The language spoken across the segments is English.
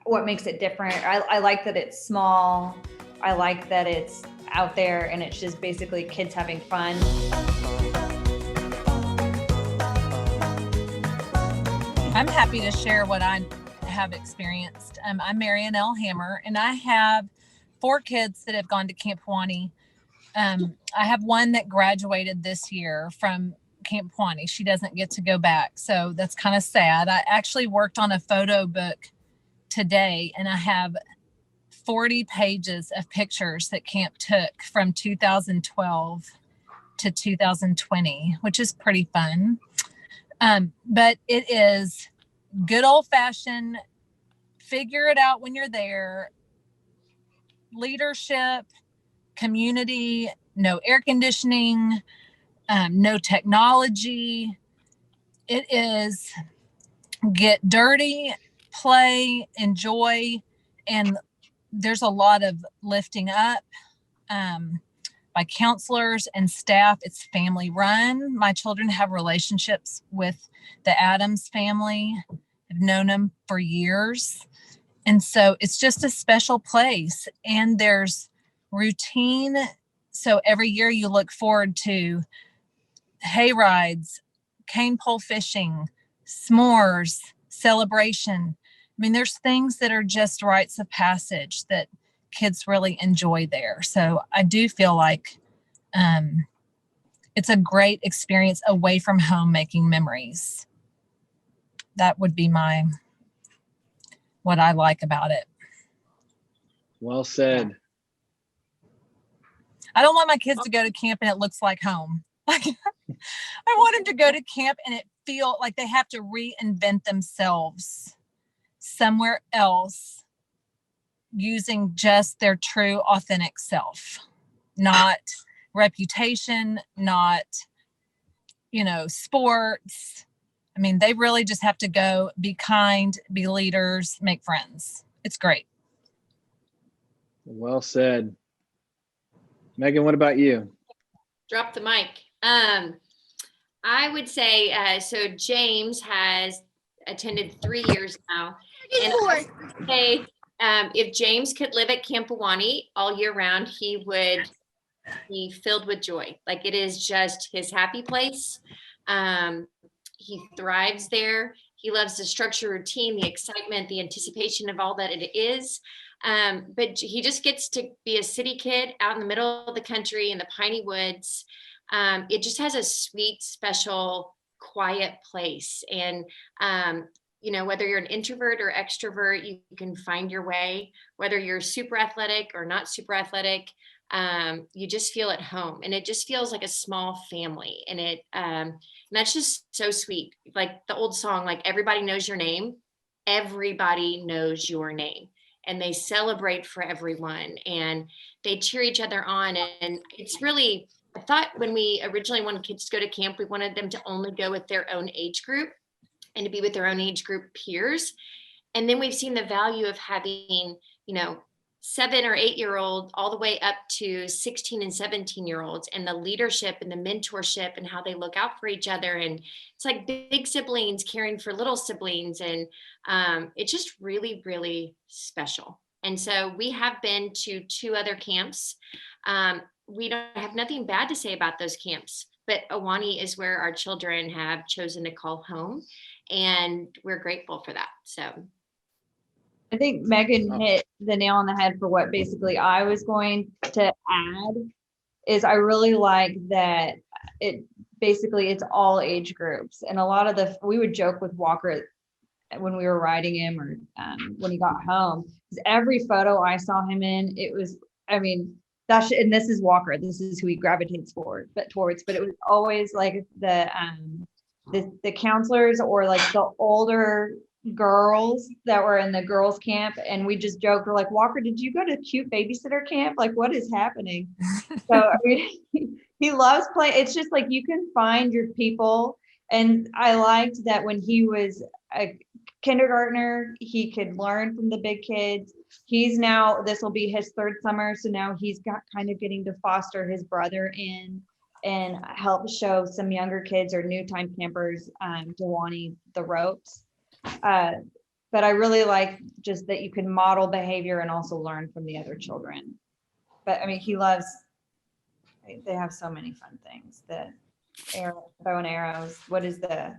what makes it different. I like that it's small. I like that it's out there and it's just basically kids having fun. I'm happy to share what I have experienced. I'm Annelle Hammer, and I have 4 kids that have gone to Camp Huawni. I have one that graduated this year from Camp Huawni. She doesn't get to go back, so that's kind of sad. I actually worked on a photo book today, and I have 40 pages of pictures that camp took from 2012 to 2020, which is pretty fun. But it is good old fashioned, figure it out when you're there, leadership, community, no air conditioning, no technology. It is get dirty, play, enjoy, and there's a lot of lifting up by counselors and staff. It's family run. My children have relationships with the Adams family. I've known them for years. And so it's just a special place. And there's routine. So every year you look forward to hay rides, cane pole fishing, s'mores, celebration. I mean, there's things that are just rites of passage that kids really enjoy there. So I do feel like it's a great experience away from home, making memories. That would be what I like about it. Well said. I don't want my kids to go to camp and it looks like home. Like, I want them to go to camp and it feel like they have to reinvent themselves somewhere else using just their true, authentic self, not reputation, not, sports. I mean, they really just have to go, be kind, be leaders, make friends. It's great. Well said. Meghan, what about you? Drop the mic. I would say, so James has attended 3 years now. And I would say, if James could live at Camp Huawni all year round, he would be filled with joy. Like, it is just his happy place. He thrives there. He loves the structure, routine, the excitement, the anticipation of all that it is. But he just gets to be a city kid out in the middle of the country in the piney woods. It just has a sweet, special, quiet place. And, whether you're an introvert or extrovert, you can find your way. Whether you're super athletic or not super athletic, you just feel at home, and it just feels like a small family. And and that's just so sweet. Like the old song, like, everybody knows your name. Everybody knows your name. And they celebrate for everyone, and they cheer each other on. And it's really, I thought when we originally wanted kids to go to camp, we wanted them to only go with their own age group and to be with their own age group peers. And then we've seen the value of having, 7 or 8-year-old all the way up to 16 and 17-year-olds, and the leadership and the mentorship and how they look out for each other. And it's like big siblings caring for little siblings. And it's just really, really special. And so we have been to 2 other camps. We don't have nothing bad to say about those camps, but Huawni is where our children have chosen to call home. And we're grateful for that. So I think Meghan hit the nail on the head for what basically I was going to add is I really like that it's all age groups. And a lot of we would joke with Walker when we were riding him or when he got home, because every photo I saw him in, it was, and this is Walker, this is who he gravitates towards, but it was always like the counselors or like the older girls that were in the girls camp. And we just joked, we're like, Walker, did you go to cute babysitter camp? Like, what is happening? So he loves play. It's just like, you can find your people. And I liked that when he was a kindergartner, he could learn from the big kids. This will be his 3rd summer. So now he's got kind of getting to foster his brother in and help show some younger kids or new time campers to Huawni the ropes. But but I really like just that you can model behavior and also learn from the other children. But I mean, they have so many fun things. The bow and arrows. What is the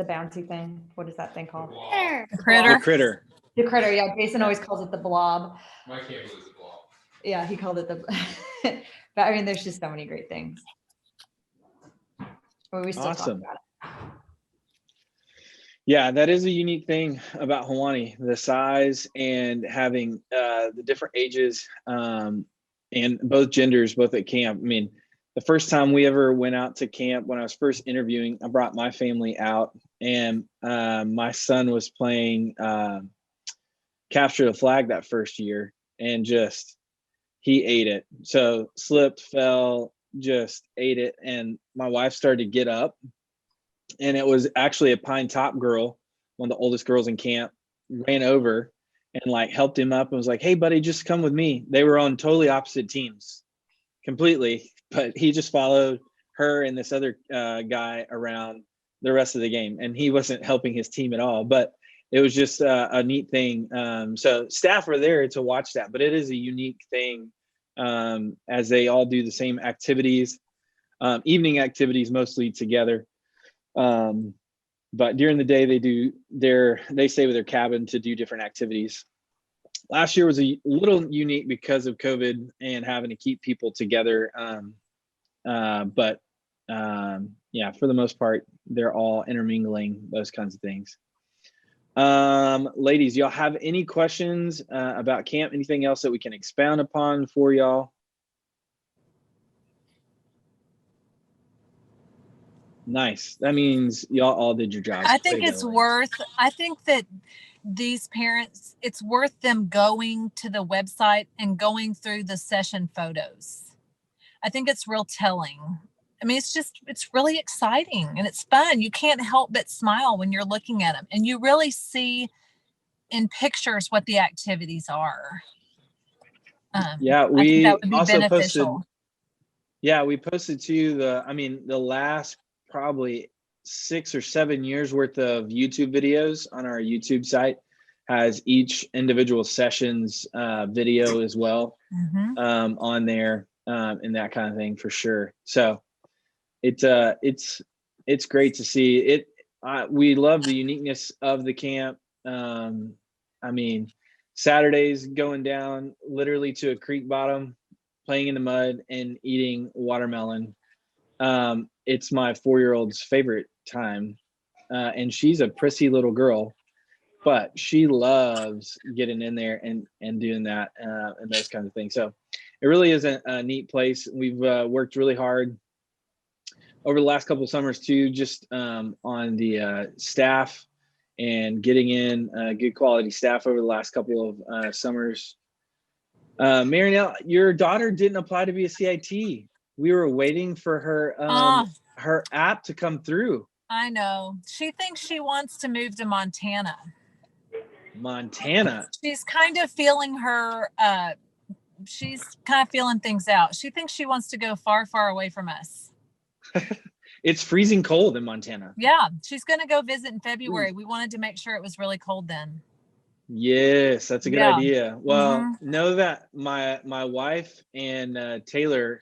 bouncy thing? What is that thing called? The Critter. critter. The critter. Yeah, Jason always calls it the blob. My camp was the blob. Yeah, he called it the. But I mean, there's just so many great things. But we still Awesome. talk about it. Yeah, that is a unique thing about Huawni, the size and having the different ages and both genders, both at camp. I mean, the first time we ever went out to camp, when I was first interviewing, I brought my family out, and my son was playing capture the flag that first year, and just he ate it. So slipped, fell, just ate it, and my wife started to get up. And it was actually a Pine Top girl, one of the oldest girls in camp, ran over and like helped him up and was like, "Hey buddy, just come with me." They were on totally opposite teams completely, but he just followed her and this other guy around the rest of the game, and he wasn't helping his team at all, but it was just a neat thing. So staff are there to watch that, but it is a unique thing as they all do the same activities, evening activities mostly together. But during the day they stay with their cabin to do different activities. Last year was a little unique because of COVID and having to keep people together. But yeah, for the most part, they're all intermingling, those kinds of things. Ladies, y'all have any questions about camp? Anything else that we can expound upon for y'all? Nice. That means y'all all did your job. I think it's worth, I think that these parents, it's worth them going to the website and going through the session photos. I think it's real telling. I mean, it's really exciting and it's fun. You can't help but smile when you're looking at them, and you really see in pictures what the activities are. Yeah, I think we that would be also beneficial. posted. Yeah, we posted to the last probably 6 or 7 years worth of YouTube videos on our YouTube site has each individual session's video as well on there and that kind of thing for sure. So it's great to see it. We love the uniqueness of the camp. I mean, Saturdays going down literally to a creek bottom, playing in the mud and eating watermelon. It's my 4-year-old's favorite time. And she's a prissy little girl, but she loves getting in there and doing that and those kinds of things. So it really is a neat place. We've worked really hard over the last couple of summers too, just on the staff and getting in good quality staff over the last couple of summers. Marianelle, your daughter didn't apply to be a CIT. We were waiting for her her app to come through. I know. She thinks she wants to move to Montana. Montana. She's kind of feeling she's kind of feeling things out. She thinks she wants to go far, far away from us. It's freezing cold in Montana. Yeah, she's going to go visit in February. We wanted to make sure it was really cold then. Yes, that's a good idea. Well, know that my wife and Taylor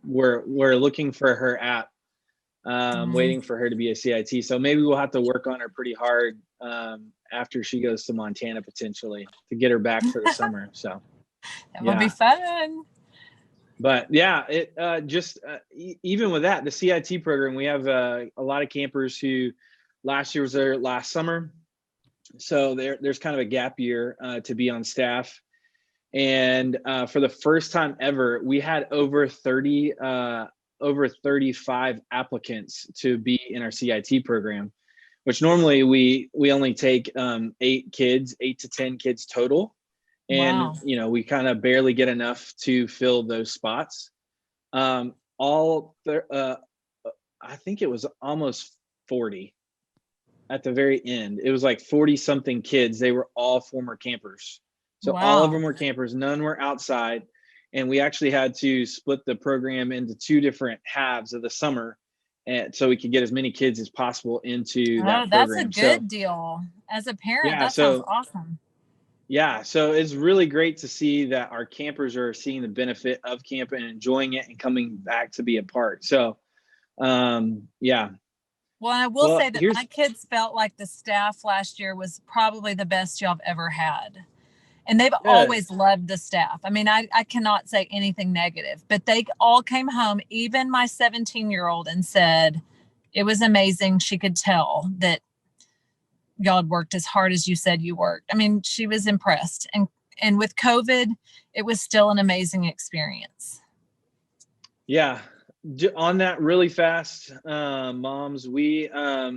were looking for her app, waiting for her to be a CIT. So maybe we'll have to work on her pretty hard after she goes to Montana potentially to get her back for the summer. So that would be fun. But yeah, it even with that, the CIT program, we have a lot of campers who last year was their last summer. So there's kind of a gap year to be on staff. And for the first time ever, we had over 35 applicants to be in our CIT program, which normally we only take 8 to 10 kids total. And, we kind of barely get enough to fill those spots. I think it was almost 40 at the very end. It was like 40 something kids. They were all former campers. So all of them were campers. None were outside. And we actually had to split the program into 2 different halves of the summer and so we could get as many kids as possible into that Oh, that's a program. good deal. As a parent, Yeah, that sounds awesome. Yeah, so it's really great to see that our campers are seeing the benefit of camp and enjoying it and coming back to be a part. So, yeah. Well, I will Well, say that my kids felt like the staff last year was probably the best y'all have ever had. And they've always loved the staff. I mean, I cannot say anything negative, but they all came home, even my 17-year-old, and said it was amazing. She could tell that y'all had worked as hard as you said you worked. I mean, she was impressed. And with COVID, it was still an amazing experience. Yeah. On that really fast, moms, we are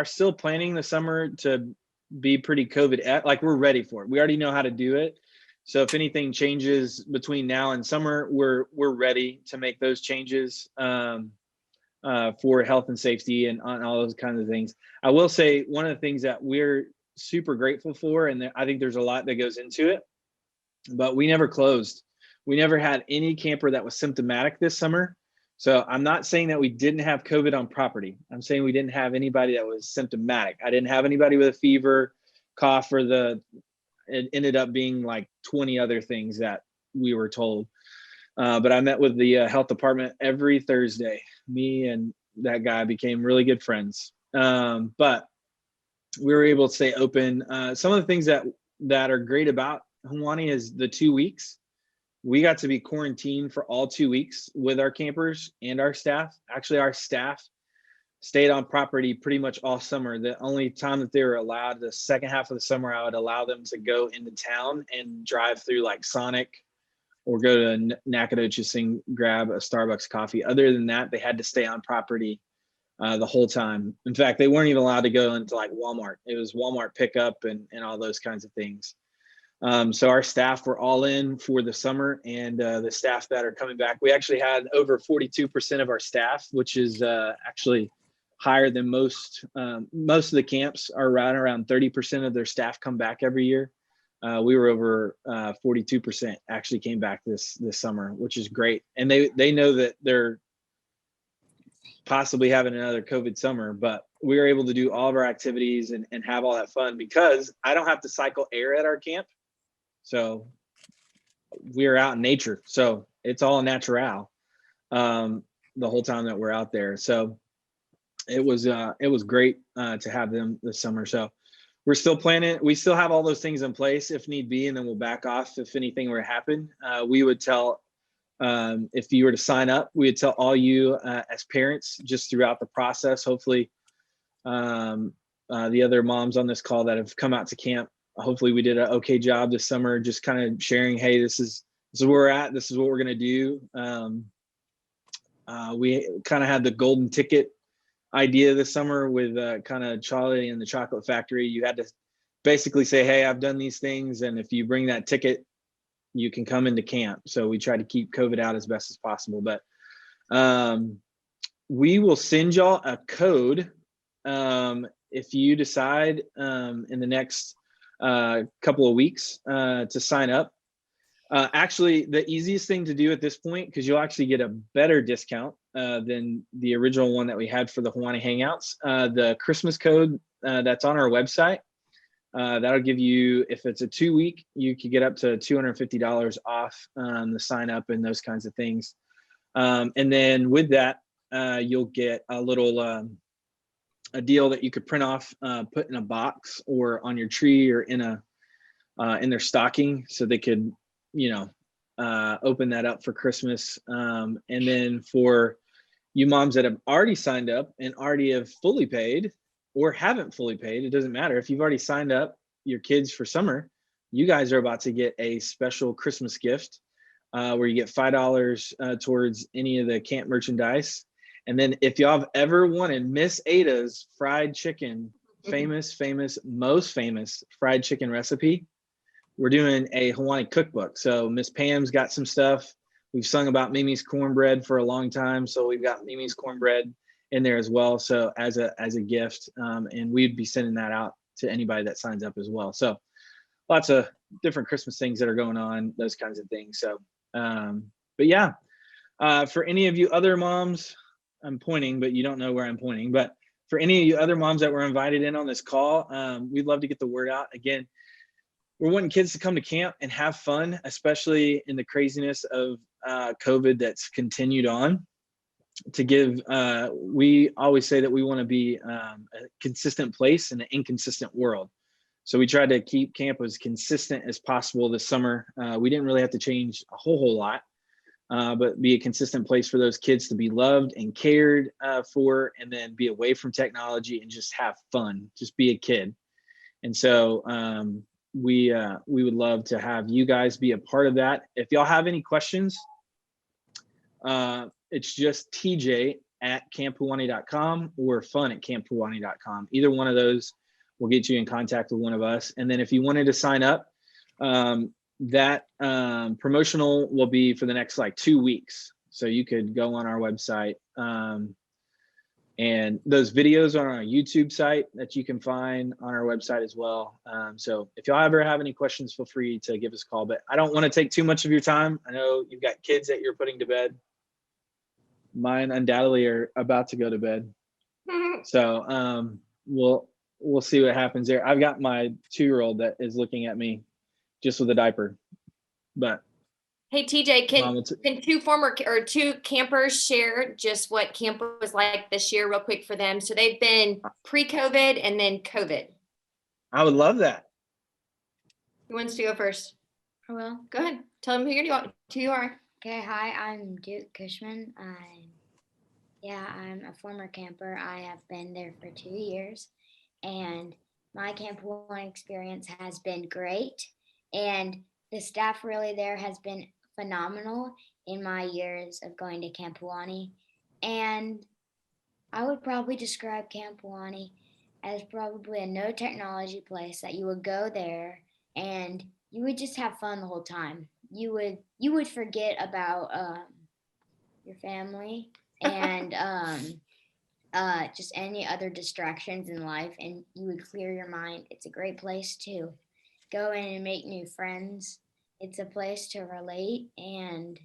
still planning the summer to be pretty COVID like we're ready for it. We already know how to do it. So if anything changes between now and summer, we're ready to make those changes for health and safety and on all those kinds of things. I will say one of the things that we're super grateful for, and I think there's a lot that goes into it, but we never closed. We never had any camper that was symptomatic this summer. So I'm not saying that we didn't have COVID on property. I'm saying we didn't have anybody that was symptomatic. I didn't have anybody with a fever, cough, or it ended up being like 20 other things that we were told. But I met with the health department every Thursday. Me and that guy became really good friends. But we were able to stay open. Some of the things that are great about Huawni is the 2 weeks. We got to be quarantined for all 2 weeks with our campers and our staff. Actually, our staff stayed on property pretty much all summer. The only time that they were allowed, the second half of the summer, I would allow them to go into town and drive through like Sonic or go to Nacogdoches and grab a Starbucks coffee. Other than that, they had to stay on property the whole time. In fact, they weren't even allowed to go into like Walmart. It was Walmart pickup and all those kinds of things. So our staff were all in for the summer, and the staff that are coming back, we actually had over 42% of our staff, which is actually higher than most. Most of the camps are right around 30% of their staff come back every year. We were over 42% actually came back this summer, which is great. And they know that they're possibly having another COVID summer, but we were able to do all of our activities and have all that fun because I don't have to cycle air at our camp. So we're out in nature. So it's all natural the whole time that we're out there. So it was great to have them this summer. So we're still planning. We still have all those things in place if need be, and then we'll back off if anything were to happen. We would tell, if you were to sign up, we would tell all you as parents just throughout the process. Hopefully the other moms on this call that have come out to camp, hopefully we did an okay job this summer, just kind of sharing, hey, this is where we're at. This is what we're going to do. We kind of had the golden ticket idea this summer with kind of Charlie and the Chocolate Factory. You had to basically say, hey, I've done these things, and if you bring that ticket, you can come into camp. So we try to keep COVID out as best as possible. But we will send y'all a code if you decide in the next couple of weeks to sign up. Actually, the easiest thing to do at this point, because you'll actually get a better discount than the original one that we had for the Huawni Hangouts. The Christmas code that's on our website, that'll give you, if it's a 2 week, you could get up to $250 off the sign up and those kinds of things. And then with that, you'll get a little a deal that you could print off, put in a box or on your tree or in their stocking, so they could, open that up for Christmas. And then for you moms that have already signed up and already have fully paid or haven't fully paid, it doesn't matter. If you've already signed up your kids for summer, you guys are about to get a special Christmas gift where you get $5 towards any of the camp merchandise. And then if y'all have ever wanted Miss Ada's fried chicken, famous, most famous fried chicken recipe, we're doing a Huawni cookbook. So Miss Pam's got some stuff. We've sung about Mimi's cornbread for a long time. So we've got Mimi's cornbread in there as well. So as a gift, and we'd be sending that out to anybody that signs up as well. So lots of different Christmas things that are going on, those kinds of things. So, but yeah, for any of you other moms, I'm pointing, but you don't know where I'm pointing. But for any of you other moms that were invited in on this call, we'd love to get the word out. Again, we're wanting kids to come to camp and have fun, especially in the craziness of COVID that's continued on. To give, we always say that we want to be a consistent place in an inconsistent world. So we tried to keep camp as consistent as possible this summer. We didn't really have to change a whole lot, but be a consistent place for those kids to be loved and cared for, and then be away from technology and just have fun, just be a kid. And so we would love to have you guys be a part of that. If y'all have any questions, it's just tj@camphuawni.com or fun@camphuawni.com. Either one of those will get you in contact with one of us. And then if you wanted to sign up, that promotional will be for the next like 2 weeks. So you could go on our website, and those videos are on our YouTube site that you can find on our website as well. So if y'all ever have any questions, feel free to give us a call. But I don't want to take too much of your time. I know you've got kids that you're putting to bed. Mine undoubtedly are about to go to bed. So we'll see what happens there. I've got my 2-year-old that is looking at me just with a diaper. But hey TJ, can two campers share just what camp was like this year real quick for them? So they've been pre-COVID and then COVID. I would love that. Who wants to go first? I will. Go ahead. Tell them who you are. Okay, hi, I'm Cushman. I'm a former camper. I have been there for 2 years, and my Camp Huawni experience has been great, and the staff really there has been phenomenal in my years of going to Camp Huawni. And I would probably describe Camp Huawni as probably a no technology place that you would go there and you would just have fun the whole time. You would forget about your family and just any other distractions in life, and you would clear your mind. It's a great place to go in and make new friends. It's a place to relate and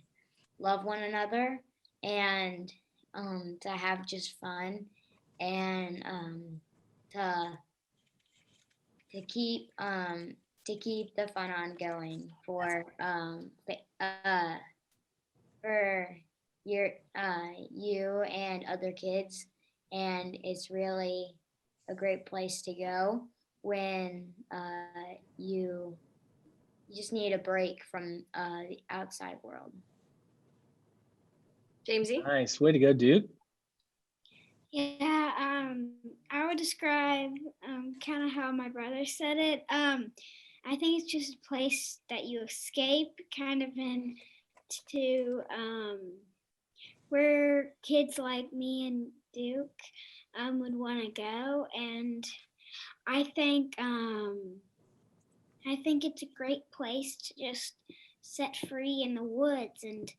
love one another, and to have just fun, and to keep the fun ongoing for you and other kids. And it's really a great place to go when you just need a break from the outside world. Jamesy? Nice. Way to go, dude. Yeah, I would describe kind of how my brother said it. I think it's just a place that you escape kind of into where kids like me and Duke would want to go. And I think it's a great place to just set free in the woods and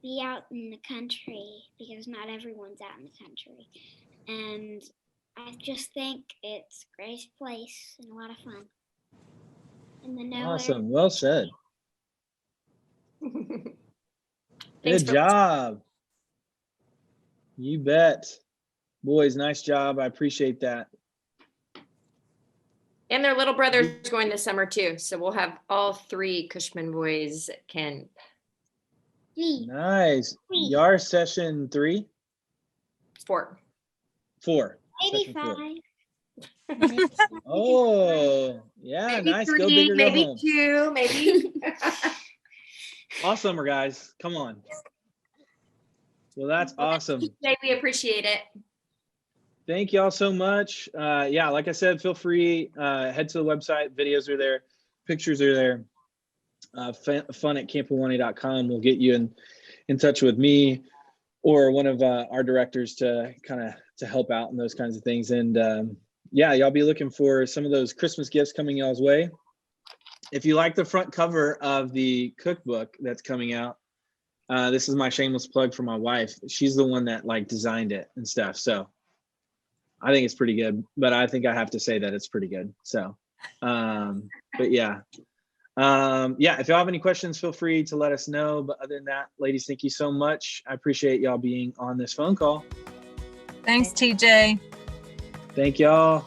be out in the country, because not everyone's out in the country. And I just think it's a great place and a lot of fun. And the Awesome. Well said. Thanks, Good job. You bet. Boys, nice job. I appreciate that. And their little brother's going this summer too. So we'll have all 3 Cushman boys at camp. Nice. Yar session 3? 4. 4. Maybe Session 5. 4. Oh, yeah. Maybe nice. 3, Go big or go maybe home. 2, maybe. All summer, guys. Come on. Well, that's awesome. We appreciate it. Thank y'all so much. Yeah, like I said, feel free, head to the website. Videos are there. Pictures are there. Fun@camphuawni.com will get you in touch with me or one of our directors to help out in those kinds of things. And yeah, y'all be looking for some of those Christmas gifts coming y'all's way. If you like the front cover of the cookbook that's coming out, this is my shameless plug for my wife. She's the one that designed it and stuff. So I think it's pretty good, but I think I have to say that it's pretty good. So, but yeah. If y'all have any questions, feel free to let us know. But other than that, ladies, thank you so much. I appreciate y'all being on this phone call. Thanks, TJ. Thank y'all.